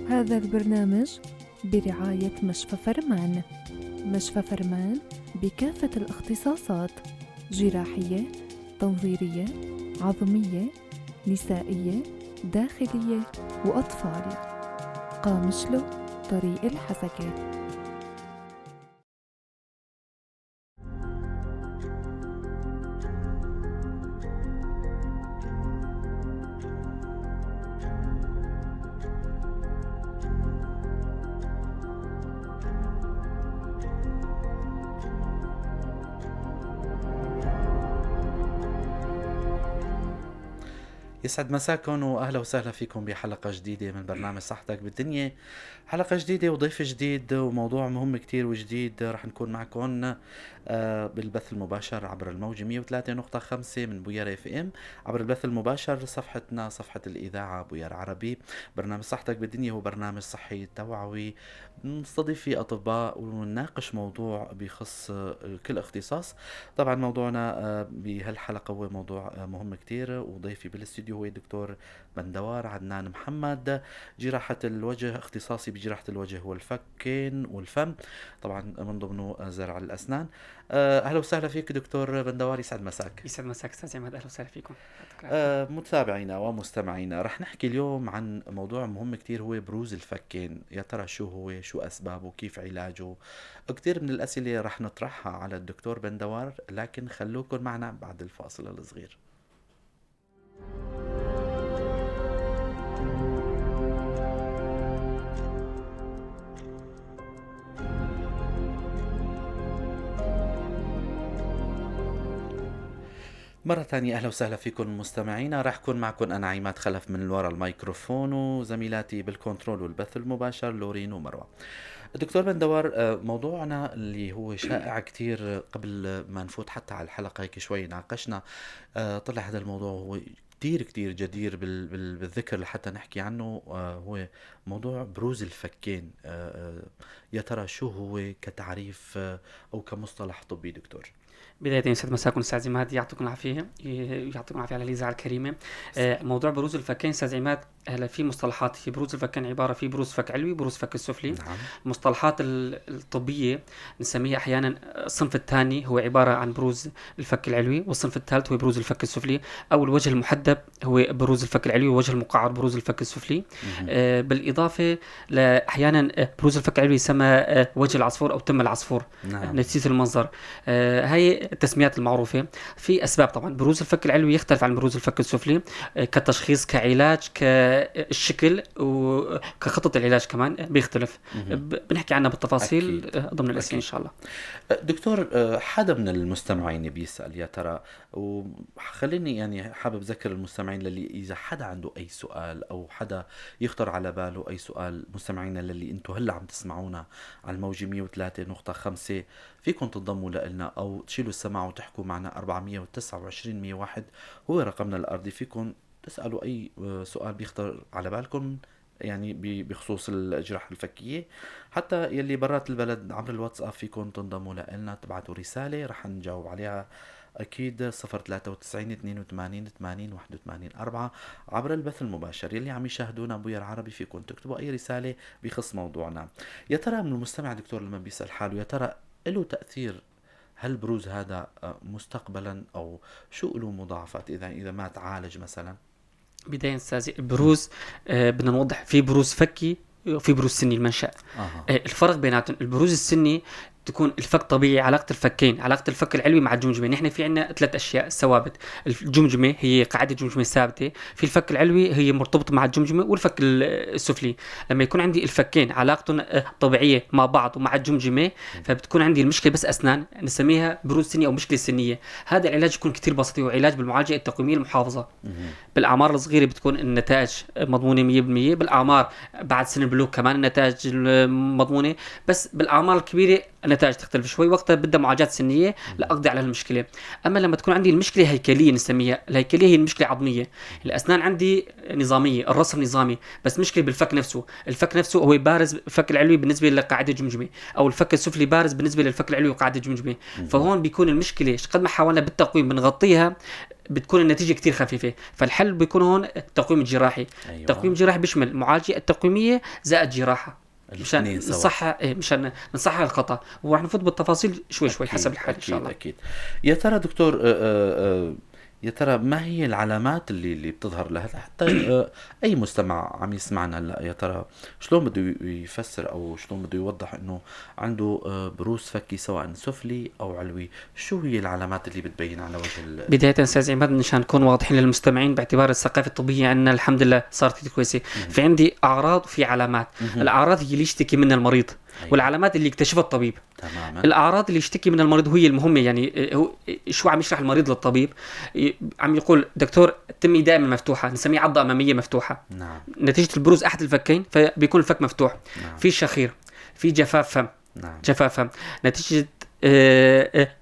هذا البرنامج برعاية مشفى فرمان. مشفى فرمان بكافة الاختصاصات: جراحية، تنظيرية، عظمية، نسائية، داخلية وأطفال. قامشلو، طريق الحسكة. يسعد مساكم واهلا وسهلا فيكم بحلقه جديده من برنامج صحتك بالدنيا. حلقه جديده وضيف جديد وموضوع مهم كتير وجديد. رح نكون معكم بالبث المباشر عبر الموجة 103.5 من بوير اف ام، عبر البث المباشر صفحتنا صفحه الاذاعه بوير عربي. برنامج صحتك بالدنيا هو برنامج صحي توعوي، نستضيف فيه اطباء ونناقش موضوع بخص كل اختصاص. طبعا موضوعنا بهالحلقه هو موضوع مهم كتير، وضيفي بالاستديو هو الدكتور بندوار عدنان محمد، جراحة الوجه، اختصاصي بجراحة الوجه والفكين والفم، طبعا من ضمنه زرع الأسنان. أهلا وسهلا فيك دكتور بندوار، يسعد مساك. يسعد مساك استاذ عماد، اهلا وسهلا فيكم. متابعينا ومستمعينا، رح نحكي اليوم عن موضوع مهم كتير هو بروز الفكين. يا ترى شو هو، شو أسبابه، كيف علاجه؟ كتير من الأسئلة رح نطرحها على الدكتور بندوار، لكن خلوكم معنا بعد الفاصل الصغير. مرة تانية أهلا وسهلا فيكم مستمعينا. راح أكون معكم أنا عماد خلف من وراء الميكروفون، وزميلاتي بالكنترول والبث المباشر لورين ومروة. الدكتور بندوار، موضوعنا اللي هو شائع كتير، قبل ما نفوت حتى على الحلقة هيك شوي ناقشنا، طلع هذا الموضوع هو كتير جدير بالذكر لحتى نحكي عنه. هو موضوع بروز الفكين. يا ترى شو هو كتعريف أو كمصطلح طبي دكتور؟ بداية يسعد مساكم استاذ عماد، يعطيكم العافية، يعطيكم العافية على الإذاعة الكريمة. موضوع بروز الفكين استاذ عماد، هلا في مصطلحات. في بروز الفكين عبارة في بروز فك علوي، بروز فك السفلي. نعم. المصطلحات الطبية نسميها أحيانا الصنف الثاني هو عبارة عن بروز الفك العلوي، والصنف الثالث هو بروز الفك السفلي، أو الوجه المحدب هو بروز الفك العلوي، والوجه المقعر بروز الفك السفلي. بالإضافة أحيانا بروز الفك العلوي يسمى وجه العصفور أو تم العصفور، نعم. نسيت المنظر. هاي التسميات المعروفة. في أسباب طبعا. بروز الفك العلوي يختلف عن بروز الفك السفلي كتشخيص، كعلاج، كالشكل، وكخطة العلاج كمان بيختلف. بنحكي عنها بالتفاصيل ضمن الأسئلة إن شاء الله. دكتور، حدا من المستمعين بيسأل يا ترى، وخليني يعني حابب أذكر المستمعين للي إذا حدا عنده أي سؤال أو حدا يخطر على باله أي سؤال، مستمعينا للي أنتوا هلا عم تسمعونا على الموجة 103.5، فيكم تنضموا لنا أو تشيلوا السماعة وتحكوا معنا. 429 101 هو رقمنا الأرضي، فيكم تسألوا أي سؤال بيخطر على بالكم، يعني بخصوص الجراحة الفكية. حتى يلي برات البلد عبر الواتساب فيكم تنضموا لنا، تبعتوا رسالة رح نجاوب عليها أكيد. 093 82 80 81 4 عبر البث المباشر. يلي عم يشاهدونا بوير عربي فيكم تكتبوا أي رسالة بخص موضوعنا. يا ترى من المستمع دكتور لما بيسأل حاله يا ترى له تأثير هل بروز هذا مستقبلا، أو شو له مضاعفات إذا ما تعالج مثلا؟ بداية أستاذي، البروز بدنا نوضح، في بروز فكي وفي بروز سني المنشأ. الفرق بيناتهم، البروز السني تكون الفك طبيعي، علاقة الفكين، علاقة الفك العلوي مع الجمجمة. نحن في عنا 3 أشياء ثوابت. الجمجمة هي قاعدة جمجمة ثابتة، في الفك العلوي هي مرتبطة مع الجمجمة، والفك السفلي. لما يكون عندي الفكين علاقتهم طبيعية مع بعض ومع الجمجمة، فبتكون عندي المشكلة بس أسنان، نسميها بروز سني أو مشكلة سنية. هذا العلاج يكون كتير بسيط، هو علاج بالمعالجة التقويمية المحافظة. بالأعمار الصغيرة بتكون النتائج مضمونة 100%، بالأعمار بعد سن البلوغ كمان النتائج مضمونة، بس بالأعمار الكبيرة النتائج تختلف شوي، وقتها بدها معالجات سنيه لاقضي على المشكله. اما لما تكون عندي المشكله هيكليه نسميها، الهيكليه هي المشكله عظميه. الاسنان عندي نظاميه، الرص نظامي، بس مشكله بالفك نفسه. الفك نفسه هو بارز الفك العلوي بالنسبه لقاعده الجمجمه، او الفك السفلي بارز بالنسبه للفك العلوي وقاعده الجمجمه. فهون بيكون المشكله قد ما حاولنا بالتقويم بنغطيها بتكون النتيجه كتير خفيفه. فالحل بيكون هون التقويم الجراحي. أيوة. التقويم الجراحي بيشمل المعالجه التقويميه زائد جراحه، مشان الاثنين سوا. نصحح مشان نصحح الخطا، وراح نفوت بالتفاصيل شوي شوي حسب الحال ان شاء الله. أكيد. يا ترى دكتور، يا ترى ما هي العلامات اللي بتظهر لها حتى أي مستمع عم يسمعنا هلا، يا ترى شلون بده يفسر أو شلون بده يوضح إنه عنده بروز فكي سواء سفلي أو علوي؟ شو هي العلامات اللي بتبين على وجه بداية أستاذ عماد، مشان نكون واضحين للمستمعين، باعتبار الثقافة الطبية عندنا الحمد لله صارت كويسة، في عندي أعراض وفي علامات. الأعراض هي اللي يشتكي منها المريض، والعلامات اللي يكتشفها الطبيب. تماما. الأعراض اللي يشتكي منها المريض هي المهمة، يعني هو شو عم يشرح المريض للطبيب؟ عم يقول دكتور تمي دائما مفتوحة، نسميه عضة أمامية مفتوحة. نعم. نتيجة البروز أحد الفكين فبيكون الفك مفتوح. نعم. في شخير، في جفاف فم. نعم. جفاف فم نتيجة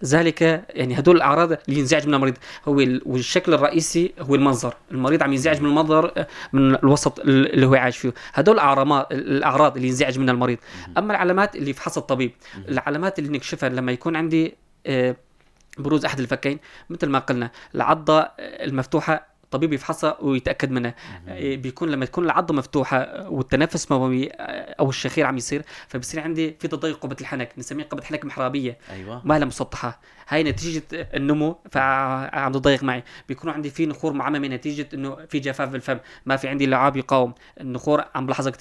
ذلك، يعني هدول الأعراض اللي ينزعج منها المريض. هو والشكل الرئيسي هو المنظر، المريض عم ينزعج من المنظر، من الوسط اللي هو عايش فيه. هدول الأعراض اللي ينزعج منها المريض. أما العلامات اللي يفحصها الطبيب، العلامات اللي نكشفها لما يكون عندي بروز أحد الفكين، مثل ما قلنا العضة المفتوحة الطبيب يفحصها ويتاكد منها. بيكون لما تكون العضه مفتوحه والتنفس مووي او الشخير عم يصير، فبصير عندي في تضيق قبه الحنك، نسميه قبه حنك محرابيه. أيوة. ما لها مسطحه، هاي نتيجه النمو فعم تضيق معي. بيكون عندي في نخور معممه نتيجه انه في جفاف بالفم، ما في عندي لعاب يقاوم النخور. عم بلاحظها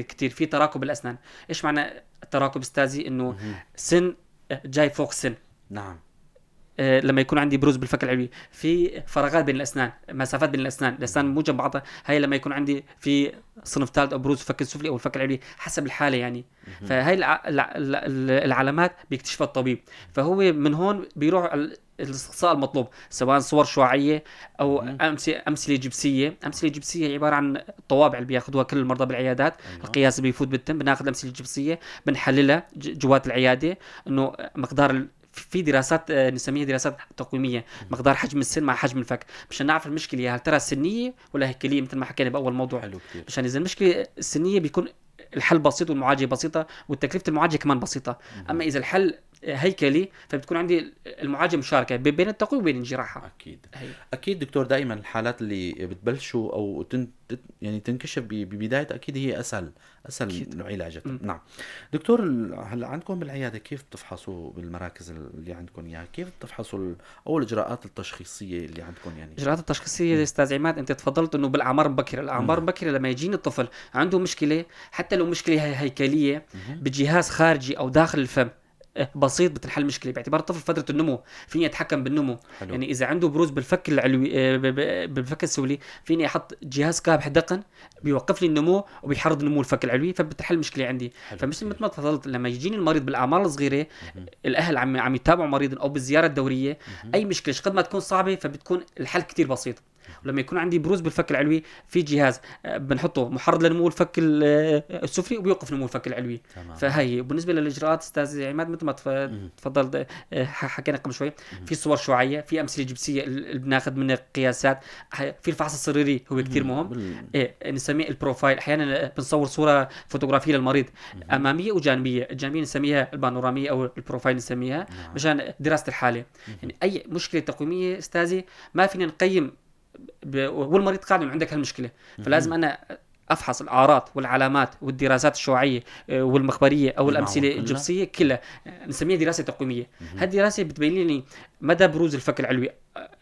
كثير في تراكب الاسنان. ايش معنى التراكب استاذي؟ انه سن جاي فوق سن. نعم. لما يكون عندي بروز بالفك العلوي، في فراغات بين الاسنان، مسافات بين الاسنان مو جنب بعضها. هاي لما يكون عندي في صنف ثالث او بروز الفك السفلي او الفك العلوي حسب الحاله يعني. فهاي العلامات بيكتشفها الطبيب، فهو من هون بيروح الاستقصاء المطلوب، سواء صور شعاعيه او امثله جبسيه. امثله جبسيه عباره عن الطوابع اللي بياخذوها كل المرضى بالعيادات. أيوة. القياس بيفوت بالتم، بناخذ الامثله الجبسيه بنحللها جوات العياده، انه مقدار في دراسات نسميها دراسات تقويميه، مقدار حجم السن مع حجم الفك، مشان نعرف المشكله هل ترى سنيه ولا هيكليه، مثل ما حكينا باول موضوع. حلو كتير. مشان اذا المشكله السنيه بيكون الحل بسيط والمعالجه بسيطه وتكلفه المعالجه كمان بسيطه. اما اذا الحل هيكلي فبتكون عندي المعالجه مشاركه بين التقويم وبين الجراحه. اكيد. هي. اكيد دكتور، دائما الحالات اللي بتبلشوا او يعني تنكشف ببدايه اكيد هي اسهل علاجها. نعم دكتور، هلا عندكم بالعياده كيف بتفحصوا بالمراكز اللي عندكم اياها؟ كيف بتفحصوا اول الاجراءات التشخيصيه اللي عندكم يعني؟ الاجراءات التشخيصيه استاذ عماد، انت تفضلت انه بالاعمار المبكره، الاعمار المبكره لما يجيني الطفل عنده مشكله، حتى لو مشكله هيكليه بجهاز خارجي او داخل الفم بسيط بتنحل مشكله، باعتبار الطفل فتره النمو فيني اتحكم بالنمو. حلو. يعني اذا عنده بروز بالفك العلوي بالفك السفلي، فيني احط جهاز كابح دقن بيوقف لي النمو وبيحرض نمو الفك العلوي، فبتحل مشكله عندي. فمثل ما تفضلت، لما يجيني المريض بالاعمار الصغيره، الاهل عم يتابعوا مريض او بالزياره الدوريه، اي مشكله قد ما تكون صعبه فبتكون الحل كتير بسيط. ولما يكون عندي بروز بالفك العلوي، في جهاز بنحطه محرض لنمو الفك السفلي وبيوقف نمو الفك العلوي. تمام. فهي بالنسبه للاجراءات استاذ عماد مثل ما تفضلت حكينا قبل شوي، في صور شعاعيه، في امثله جبسيه اللي بناخذ منها قياسات، في الفحص السريري هو كتير مهم. نسميه البروفايل، احيانا بنصور صوره فوتوغرافيه للمريض اماميه وجانبيه، الجانبيه نسميها البانوراميه او البروفايل نسميها مشان دراسه الحاله. يعني اي مشكله تقويميه استاذي ما فينا نقيم والمريض قاعد انه عندك هالمشكله، فلازم انا افحص الاعراض والعلامات والدراسات الشعاعيه والمخبريه او الامثله الجبسيه كلها، نسميها دراسه تقويميه. هالدراسه بتبين لي مدى بروز الفك العلوي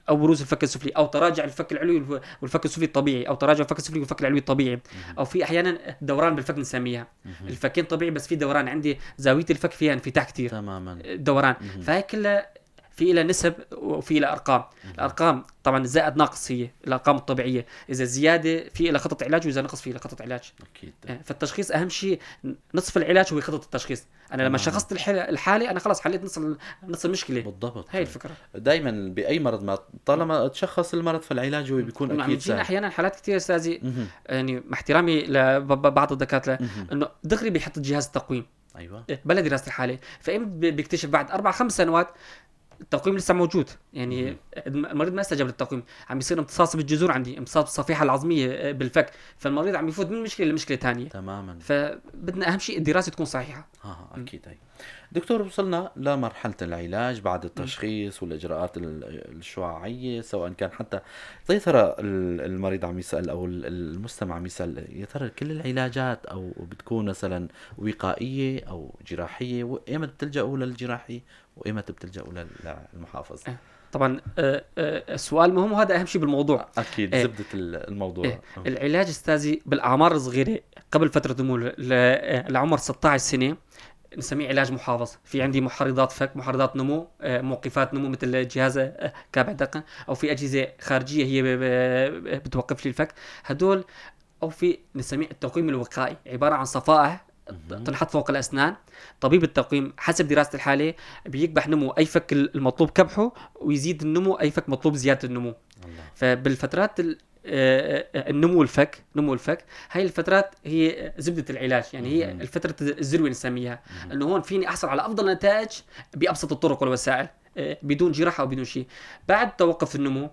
او بروز الفك السفلي، او تراجع الفك العلوي والفك السفلي الطبيعي، او تراجع الفك السفلي والفك العلوي الطبيعي، او في احيانا دوران بالفك نسميها. الفكين طبيعي بس في دوران، عندي زاويه الفك فيها انفتاح كتير تماما دوران. فهي كلها في لها نسب وفي لها ارقام. الارقام طبعا زائد ناقص، هي الارقام الطبيعيه، اذا زياده في لها خطه علاج واذا نقص في لها خطه علاج. اكيد. فالتشخيص اهم شيء، نصف العلاج هو خطه التشخيص. انا لما شخصت الحاله انا خلاص حليت نص المشكله. بالضبط، هاي الفكره. دائما باي مرض ما طالما تشخص المرض فالعلاج هو بيكون اكيد سهل. احيانا حالات كثير استاذي، يعني مع احترامي لبعض الدكاتره، انه دغري بيحط جهاز التقويم ايوه بلا دراسه الحاله. فايمتى بيكتشف؟ بعد 4-5 سنوات التقويم لسه موجود، يعني المريض ما استجاب للتقويم، عم يصير امتصاص بالجذور، عندي امتصاص بالصفيحه العظميه بالفك، فالمريض عم يفوت من مشكله لمشكله ثانيه. تماما. فبدنا اهم شيء الدراسه تكون صحيحه. اكيد. هي دكتور، وصلنا لمرحله العلاج بعد التشخيص والاجراءات الشعاعيه، سواء كان حتى يا ترى المريض عم يسال او المستمع عم يسال يا ترى كل العلاجات او بتكون مثلا وقائيه او جراحيه، وايمتى بتلجأوا للجراحي وايمتى بتلجأوا للمحافظ؟ طبعا السؤال مهم، وهذا اهم شيء بالموضوع. اكيد زبده الموضوع. العلاج استاذي بالاعمار الصغيره قبل فتره نمو لعمر 16 سنه نسميه علاج محافظ. في عندي محرضات فك، محرضات نمو، موقفات نمو مثل جهاز كابع دقن، او في اجهزه خارجيه هي بتوقف لي الفك هدول. او في نسميه التقويم الوقائي، عباره عن صفائح تنحط فوق الاسنان. طبيب التقويم حسب دراسه الحاله بيكبح نمو اي فك المطلوب كبحه، ويزيد النمو اي فك مطلوب زياده النمو. الله. فبالفترات النمو الفك هاي الفترات هي زبده العلاج، يعني هي الفتره الذروه نسميها، انه هون فيني احصل على افضل نتائج بابسط الطرق والوسائل، بدون جراحه او بدون شيء. بعد توقف النمو،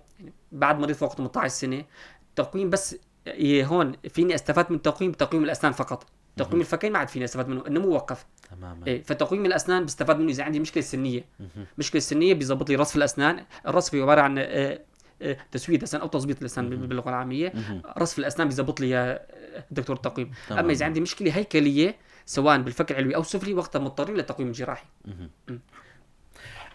بعد مريض فوق 18 سنه، تقويم بس هون فيني استفاد من تقويم الاسنان فقط. تقويم الفكين ما عاد فيني استفاد منه، النمو وقف تماما. فتقويم الاسنان بستفاد منه اذا عندي مشكله سنيه. مشكله سنيه بيظبط لي رصف الاسنان. الرصف هو عباره عن تسويد الاسنان او تظبيط الاسنان باللغه العاميه. رصف الاسنان بيظبط لي يا دكتور التقويم. اما اذا عندي مشكله هيكليه سواء بالفك العلوي او السفلي، وقتها مضطرين للتقويم الجراحي.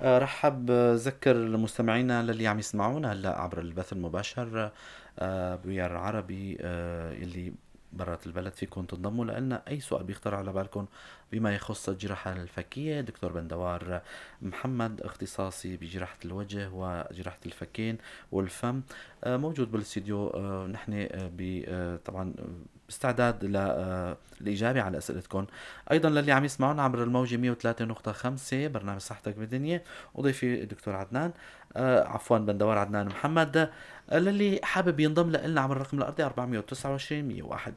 رحب ذكر مستمعينا للي عم يسمعونا هلا عبر البث المباشر بوير العربي اللي برات البلد، فيكم تنضموا لنا. اي سؤال بيخطر على بالكم بما يخص الجراحه الفكيه، دكتور بندوار محمد اختصاصي بجراحه الوجه وجراحه الفكين والفم موجود بالاستديو. نحن طبعا باستعداد للاجابه على اسئلتكم. ايضا للي عم يسمعونا عبر الموجه 103.5 برنامج صحتك بالدنيا، وضيفي الدكتور عدنان بندوار عدنان محمد، للي حابب ينضم لنا عبر الرقم الارضي 429-101.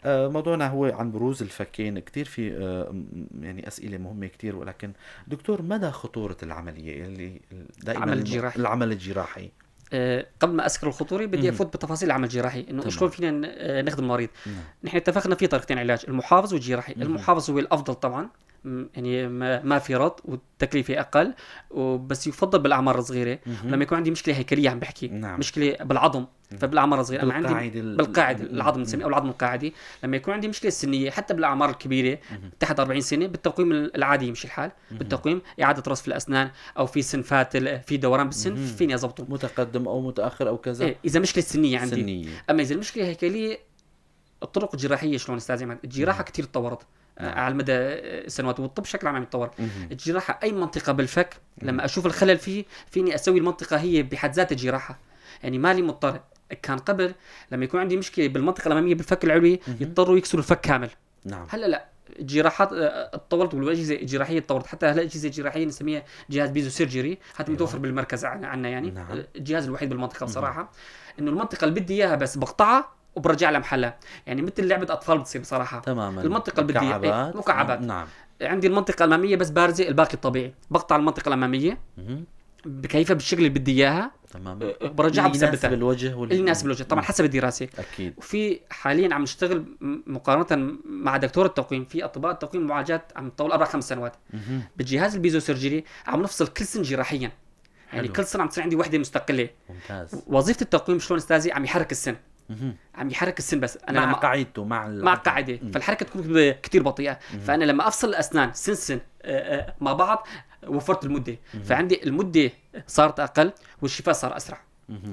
موضوعنا هو عن بروز الفكين. كتير في يعني اسئله مهمه كتير، ولكن دكتور مدى خطوره العمليه اللي دائما العمل الجراحي؟ قبل ما اذكر الخطوره بدي افوت بتفاصيل العمل الجراحي، انه شلون فينا نخدم المريض. نحن اتفقنا في طريقتين علاج، المحافظ والجراحي. المحافظ هو الافضل طبعا، يعني ما في رط والتكلفه اقل، وبس يفضل بالاعمار الصغيره. لما يكون عندي مشكله هيكليه عم بحكي مشكله بالعظم، فبالاعمار الصغيره اما عندي بالقاعده العظم نسميه او العظم القاعدي. لما يكون عندي مشكله سنيه حتى بالاعمار الكبيره تحت 40 سنه، بالتقويم العادي يمشي الحال. بالتقويم اعاده رصف الاسنان، او في سنفات في دوران بالسن فيني اضبطه متقدم او متاخر او كذا. اذا مشكله سنيه عندي اما اذا المشكله هيكليه، الطرق الجراحيه شلون استاذ عماد؟ الجراحه كتير تطورت على المدى السنوات، والطب بشكل عام يتطور. الجراحه اي منطقه بالفك لما اشوف الخلل فيه فيني اسوي المنطقه هي بحد ذاتها جراحه، يعني مالي مضطر. كان قبل لما يكون عندي مشكله بالمنطقه الاماميه بالفك العلوي يضطروا يكسروا الفك كامل. هلا لا، الجراحات اتطورت والاجهزه الجراحيه اتطورت، حتى هلا الاجهزه الجراحيه نسميها جهاز بيزو سيرجري، حتى متوفر بالمركز عندنا يعني. الجهاز الوحيد بالمنطقه بصراحه، انه المنطقه اللي بدي اياها بس بقطعها وبرجع لها محلها، يعني مثل لعبه اطفال بتصير بصراحه. تماما. المنطقه اللي بدي اياها مكعبات. عندي المنطقه الاماميه بس بارزه، الباقي طبيعي. بقطع المنطقه الاماميه بكيفها بالشكل اللي بدي اياها، تماما، برجعها بثبتها بالوجه الناس بالوجه طبعا حسب الدراسه. اكيد. وفي حاليا عم نشتغل مقارنه مع دكتور التقويم، في اطباء التقويم معالجات عم تطول 4-5 سنوات. بالجهاز البيزو سيرجري عم نفصل كل سن جراحيا، يعني كل سنه عم تصير عندي وحده مستقله. ممتاز. وظيفه التقويم شلون استاذي؟ عم يحرك السن، عم يحرك السن، بس انا مع قاعدته مع قاعده، فالحركه تكون كتير بطيئه. فانا لما افصل الاسنان سن مع بعض وفرت المده، فعندي المده صارت اقل والشفاء صار اسرع.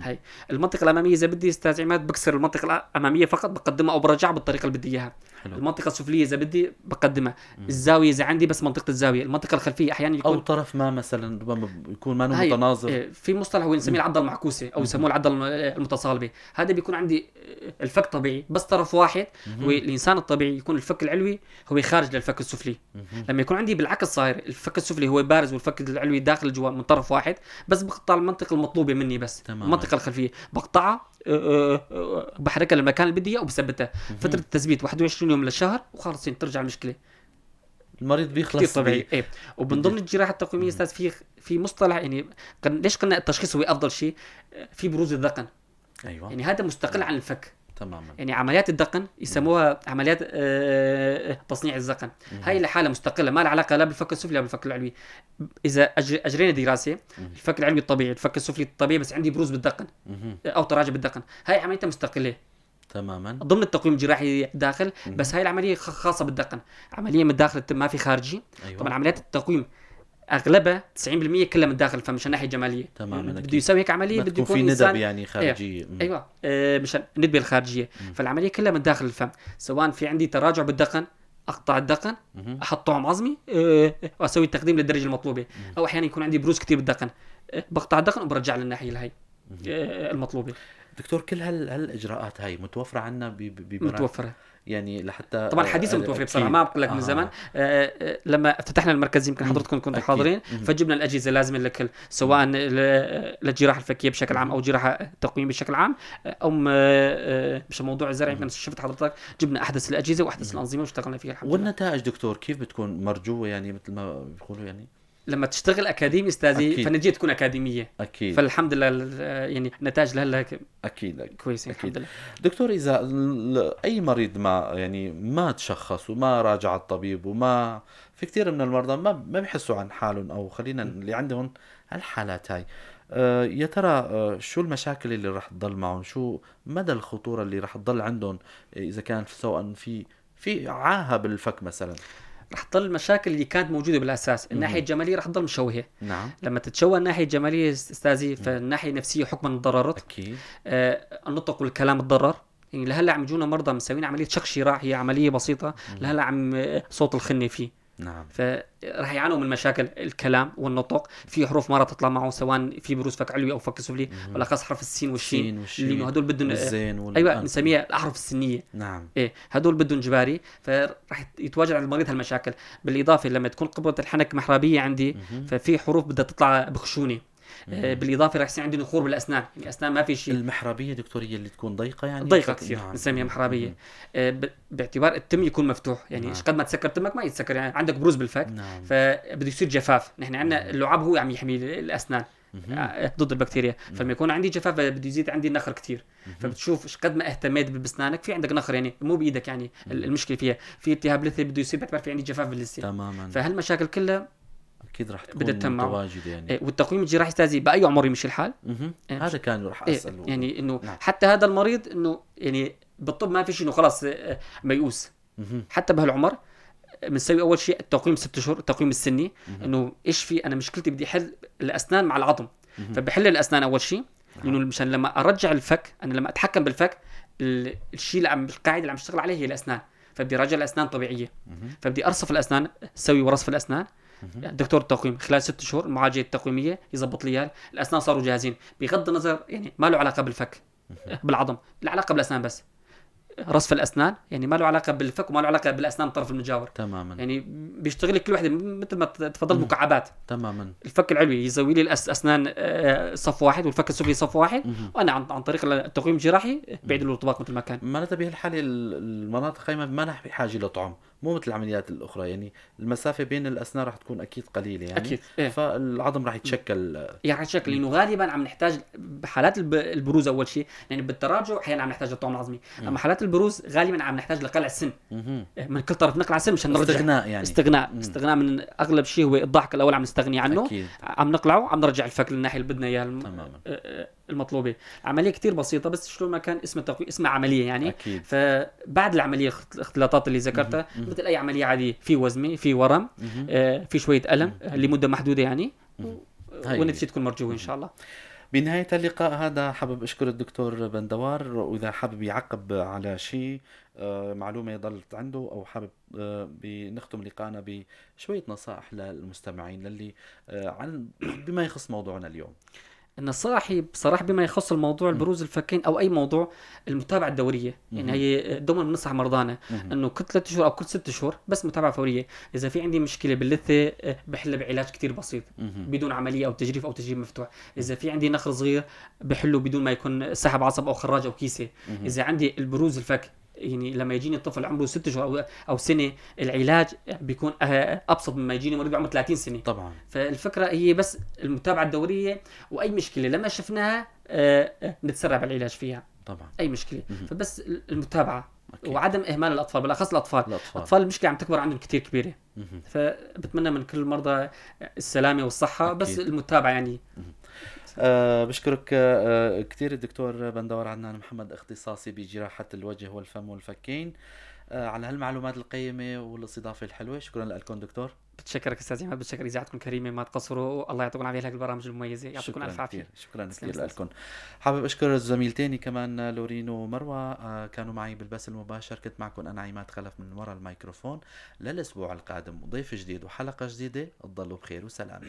هاي المنطقه الاماميه اذا بدي استاذ عماد بكسر المنطقه الاماميه فقط بقدمها او برجعها بالطريقه اللي بدي اياها. المنطقه السفليه اذا بدي بقدمها. الزاويه اذا عندي بس منطقه الزاويه. المنطقه الخلفيه احيانا يكون او طرف ما مثلا ربما يكون ما متناظر. في مصطلح هو نسميه العضله المعكوسه او يسموه العضله المتصالبه. هذا بيكون عندي الفك طبيعي بس طرف واحد. والانسان الطبيعي يكون الفك العلوي هو خارج للفك السفلي. لما يكون عندي بالعكس صاير الفك السفلي هو بارز والفك العلوي داخل جوا من طرف واحد، بس بقطع المنطقه المطلوبه مني بس. المنطقه الخلفيه بقطعها بحركها للمكان اللي بدي اياه وبثبتها. فتره التثبيت 21 يوم للشهر وخلص ترجع المشكله. المريض كتير بيخلص طبيعي. ايه ومن ضمن الجراحه التقويميه استاذ في مصطلح يعني ليش قلنا التشخيص هو افضل شيء؟ في بروز الذقن، ايوه يعني هذا مستقل عن الفك. تماما. يعني عمليات الذقن يسموها عمليات تصنيع الذقن، هاي لحالها مستقله ما لها علاقه لا بالفك السفلي ولا بالفك العلوي. اذا اجرينا دراسه الفك العلوي الطبيعي الفك السفلي الطبيعي بس عندي بروز بالذقن او تراجع بالذقن، هاي عمليتها مستقله تماما ضمن التقويم الجراحي داخل، بس هاي العمليه خاصه بالذقن، عمليه من داخل التم ما في خارجي. أيوة. طبعا عمليات التقويم اغلبها 90% كلها من داخل الفم مشان ناحيه جماليه. تماما بده يسوي هيك عمليه بده يكون في ندب يعني خارجيه. ايوه مشان الندبه الخارجيه. فالعمليه كلها من داخل الفم، سواء في عندي تراجع بالذقن اقطع الذقن احط طعم عظمي واسوي التقديم للدرجه المطلوبه، او احيانا يكون عندي بروز كثير بالذقن بقطع الذقن وبرجع للناحيه الهي المطلوبه. دكتور كل هالاجراءات هاي متوفره عندنا متوفره يعني لحتى طبعا حديثا متوفره بصراحه ما بقول لك من زمان. لما فتحنا المركز يمكن حضرتكم كنتوا حاضرين فجبنا الاجهزه اللازمه لكل سواء للجراحه الفكيه بشكل عام او جراحه تقويم بشكل عام او مش موضوع الزرع. يمكن شفت حضرتك جبنا احدث الاجهزه واحدث الانظمه واشتغلنا فيها الحمد لله. والنتائج دكتور كيف بتكون مرجوه يعني مثل ما بيقولوا يعني لما تشتغل اكاديمي استاذي فالنتيجه تكون اكاديميه اكيد. فالحمد لله يعني النتائج لهلا اكيد كويسه الحمد لله. دكتور اذا اي مريض ما تشخص وما راجع الطبيب وما في كثير من المرضى ما بيحسوا عن حالهم او خلينا اللي عندهم هالحالات هاي، يا ترى شو المشاكل اللي راح تضل معهم؟ شو مدى الخطوره اللي راح تضل عندهم اذا كان سواء في عاهه بالفك مثلا؟ رح تضل المشاكل اللي كانت موجوده بالاساس. الناحيه الجماليه رح تضل مشوهه. نعم. لما تتشوه الناحيه الجماليه استاذي فالناحيه النفسيه حكما تضررت. اكيد. النطق والكلام تضرر. يعني لهلا عم يجونا مرضى مسوين عمليه شق شراع، هي عمليه بسيطه لهلا عم صوت الخنه فيه. نعم. فرح يعانوا من مشاكل الكلام والنطق، في حروف ما راح تطلع معه سواء في بروز فك علوي او فك سفلي، بالاخص حرف السين والشين اللي هدول بدهم ايوه نسميها الاحرف السنيه. نعم. ايه هدول بدهم جباري، فراح يتواجه المريض هالمشاكل. بالاضافه لما تكون قبضه الحنك محرابيه عندي ففي حروف بدها تطلع بخشونه. بالاضافه راح يصير عندي نخور بالاسنان، يعني اسنان ما في شيء. المحرابيه دكتور هي اللي تكون ضيقه يعني ضيقه كثير نسميها محرابيه. باعتبار التم يكون مفتوح، يعني ايش قد ما تسكر تمك ما يتسكر، يعني عندك بروز بالفك. فبده يصير جفاف. نحن عندنا اللعاب هو عم يحمي الاسنان ضد البكتيريا، فلما يكون عندي جفاف بده يزيد عندي النخر كثير. فبتشوف ايش قد ما اهتميت باسنانك في عندك نخر، يعني مو بايدك، يعني المشكله فيها في التهاب لثه بده يصير باعتبار في عندي جفاف باللثه تماما. فهالمشاكل كلها اكيد راح تكون متواجده يعني. والتقويم الجراحي استاذي باي عمر يمشي الحال. هذا كان راح اساله يعني انه حتى هذا المريض انه يعني بالطب ما في شيء انه خلاص ميؤوس. حتى بهالعمر بنسوي اول شيء التقويم 6 شهور، التقويم السني. انه ايش في انا مشكلتي بدي احل الاسنان مع العظم. فبحل الاسنان اول شيء، لانه مشان لما ارجع الفك انا لما اتحكم بالفك الشيء اللي القاعده اللي عم اشتغل عليه هي الاسنان، فبدي ارجع الاسنان طبيعيه. فبدي ارصف الاسنان، اسوي ورصف الاسنان. دكتور التقويم خلال 6 شهور المعالجه التقويميه يزبط لي اياه، الاسنان صاروا جاهزين بغض النظر يعني ما له علاقه بالفك بالعظم، له علاقه بالاسنان بس. رصف الاسنان يعني ما له علاقه بالفك وما له علاقه بالاسنان الطرف المجاور تماما. يعني بيشتغل لك كل وحده مثل ما تفضل مكعبات تماما. الفك العلوي يسوي لي الاسنان صف واحد والفك السفلي صف واحد، وانا عن طريق التقويم الجراحي بعيد له الطباق مثل ما كان. معناتها بهالحاله المناطق هي ما نحن بحاجه لطعم، مو مثل العمليات الاخرى، يعني المسافه بين الاسنان راح تكون اكيد قليله يعني أكيد. فالعظم راح يتشكل يعني يتشكل لانه غالبا عم نحتاج بحالات البروز اول شيء، يعني بالتراجع احيانا عم نحتاج للطعم العظمي، اما حالات البروز غالبا عم نحتاج لقلع السن من كل طرف، نقلع السن مشان نرجع استغناء يعني استغناء من اغلب شيء هو الضحك الاول عم نستغني عنه أكيد. عم نقلعه عم نرجع الفك للناحيه اللي بدنا اياها المطلوبه. عمليه كتير بسيطه بس شلون ما كان اسمها عمليه يعني أكيد. فبعد العمليه الاختلاطات اللي ذكرتها مثل اي عمليه عاديه في وزمه في ورم في شويه الم لمده محدوده يعني والنتيجه تكون مرجوه ان شاء الله. بنهاية اللقاء هذا حابب أشكر الدكتور بندوار، وإذا حابب يعقب على شيء معلومة ضلت عنده أو حابب بنختم لقاءنا بشوية نصائح للمستمعين للي بما يخص موضوعنا اليوم. النصائح بصراحة بما يخص الموضوع البروز الفكين أو أي موضوع المتابعة الدورية. يعني هي دوما بننصح مرضانا أنه كل 3 شهور أو كل 6 شهور بس متابعة فورية. إذا في عندي مشكلة باللثة بحلها بعلاج كتير بسيط بدون عملية أو تجريف أو تجريب مفتوح. إذا في عندي نخر صغير بحله بدون ما يكون سحب عصب أو خراج أو كيسة. إذا عندي البروز الفك يعني لما يجيني الطفل عمره 6 شهور او سنه، العلاج بيكون ابسط مما يجيني مريض عمره 30 سنه. طبعا. فالفكره هي بس المتابعه الدوريه، واي مشكله لما شفناها نتسرع بالعلاج فيها. طبعا. اي مشكله فبس المتابعه أكيد. وعدم اهمال الاطفال، بالاخص الاطفال المشكله عم تكبر عندهم كثير كبيره. فبتمنى من كل المرضى السلامه والصحه. أكيد. بس المتابعه يعني. بشكرك كثير الدكتور بندور عدنان محمد، اختصاصي بجراحة الوجه والفم والفكين، على هالمعلومات القيمة والاستضافة الحلوة. شكرا لكم دكتور. بتشكرك استاذ عماد، بتشكر اذاعتكم الكريمه، ما تقصروا، الله يعطيكم العافيه. هيك البرامج المميزه، يعطيكم الف عافيه. شكرا تسلم كثير أستاذ. لكم. حابب اشكر الزميلتين كمان لورين ومروه، كانوا معي بالبث المباشر. كنت معكم انا عماد خلف من وراء الميكروفون. للاسبوع القادم ضيف جديد وحلقه جديده، تضلوا بخير وسلامه.